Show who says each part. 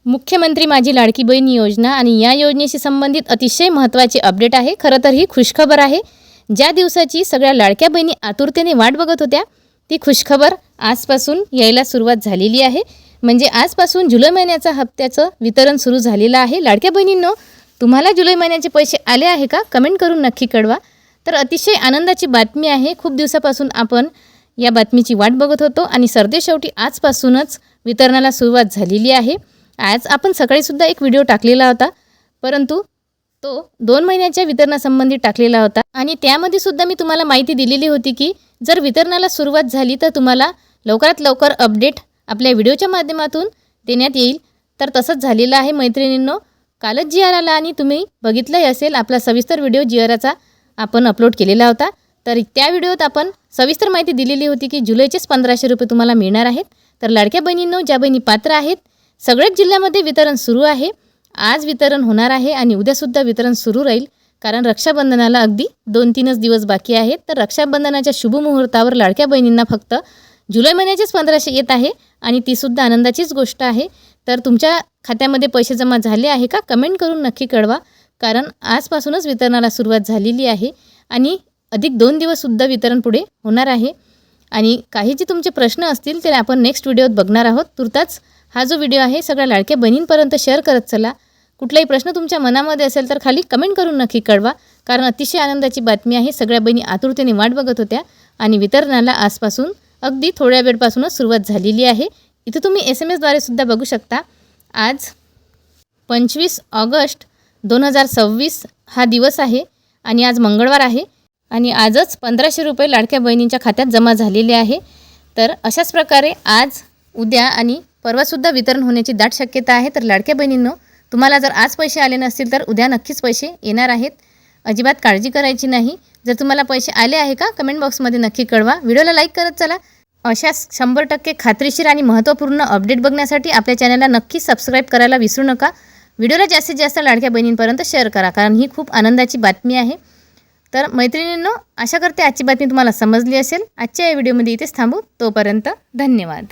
Speaker 1: मुख्यमंत्री माझी लाडकी बहीण योजना आणि या योजनेशी संबंधित अतिशय महत्त्वाचे अपडेट आहे। खरं तर ही खुशखबर आहे। ज्या दिवसाची सगळ्या लाडक्या बहिणी आतुरतेने वाट बघत होत्या ती खुशखबर आजपासून यायला सुरुवात झालेली आहे। म्हणजे आजपासून जुलै महिन्याचा हप्त्याचं वितरण सुरू झालेलं आहे। लाडक्या बहिणींनो, तुम्हाला जुलै महिन्याचे पैसे आले आहे का? कमेंट करून नक्की कळवा। तर अतिशय आनंदाची बातमी आहे। खूप दिवसापासून आपण या बातमीची वाट बघत होतो आणि सरदेशेवटी आजपासूनच वितरणाला सुरुवात झालेली आहे। आज आपण सकाळीसुद्धा एक व्हिडिओ टाकलेला होता, परंतु तो 2 महिन्याच्या वितरणासंबंधी टाकलेला होता आणि त्यामध्ये सुद्धा मी तुम्हाला माहिती दिलेली होती की जर वितरणाला सुरुवात झाली तर तुम्हाला लवकरात लवकर अपडेट आपल्या व्हिडिओच्या माध्यमातून देण्यात येईल। तर तसंच झालेलं आहे मैत्रिणींनो। कालच जी.आर. आला आणि तुम्ही बघितलंही असेल, आपला सविस्तर व्हिडिओ जी.आरचा आपण अपलोड केलेला होता। तर त्या व्हिडिओत आपण सविस्तर माहिती दिलेली होती की जुलैचेच 1500 रुपये तुम्हाला मिळणार आहेत। तर लाडक्या बहिणींनो, ज्या बहिणी पात्र आहेत, सगळ्याच जिल्ह्यामध्ये वितरण सुरू आहे। आज वितरण होणार आहे आणि उद्यासुद्धा वितरण सुरू राहील, कारण रक्षाबंधनाला अगदी 2-3 दिवस बाकी आहेत। तर रक्षाबंधनाच्या शुभ मुहूर्तावर लाडक्या बहिणींना फक्त जुलै महिन्याचेच 1500 येत आहे आणि तीसुद्धा आनंदाचीच गोष्ट आहे। तर तुमच्या खात्यामध्ये पैसे जमा झाले आहे का? कमेंट करून नक्की कळवा, कारण आजपासूनच वितरणाला सुरुवात झालेली आहे आणि अधिक 2 दिवससुद्धा वितरण पुढे होणार आहे। आणि काही जे तुमचे प्रश्न असतील ते आपण नेक्स्ट व्हिडिओत बघणार आहोत। तुर्ताच हा जो व्हिडिओ आहे सगळ्या लाडक्या बहिणींपर्यंत शेअर करत चला। कुठलाही प्रश्न तुमच्या मनामध्ये असेल तर खाली कमेंट करून नक्की कळवा, कारण अतिशय आनंदाची बातमी आहे। सगळ्या बहिणी आतुरतेने वाट बघत होत्या आणि वितरणाला आजपासून अगदी थोड्या वेळपासूनच सुरुवात झालेली आहे। इथे तुम्ही SMS-द्वारे सुद्धा बघू शकता। आज 25 ऑगस्ट 2026 हा दिवस आहे आणि आज मंगळवार आहे आणि आजच 1500 रुपये लाडक्या बहिणींच्या खात्यात जमा झालेले आहे। तर अशाच प्रकारे आज, उद्या आणि परवासुद्धा वितरण होण्याची दाट शक्यता आहे। तर लाडक्या बहिणींनो, तुम्हाला जर आज पैसे आले नसतील तर उद्या नक्कीच पैसे येणार आहेत। अजिबात काळजी करायची नाही। जर तुम्हाला पैसे आले आहे का? कमेंट बॉक्समध्ये नक्की कळवा। व्हिडिओला लाईक करत चला। अशाच 100% खात्रीशीर आणि महत्त्वपूर्ण अपडेट बघण्यासाठी आपल्या चॅनलला नक्की सबस्क्राईब करायला विसरू नका। व्हिडिओला जास्तीत जास्त लाडक्या बहिणींपर्यंत शेअर करा, कारण ही खूप आनंदाची बातमी आहे। तर मैत्रिणींनो, आशा करते आजची बातमी तुम्हाला समजली असेल। आजच्या या व्हिडिओमध्ये इथेच थांबू। तोपर्यंत धन्यवाद।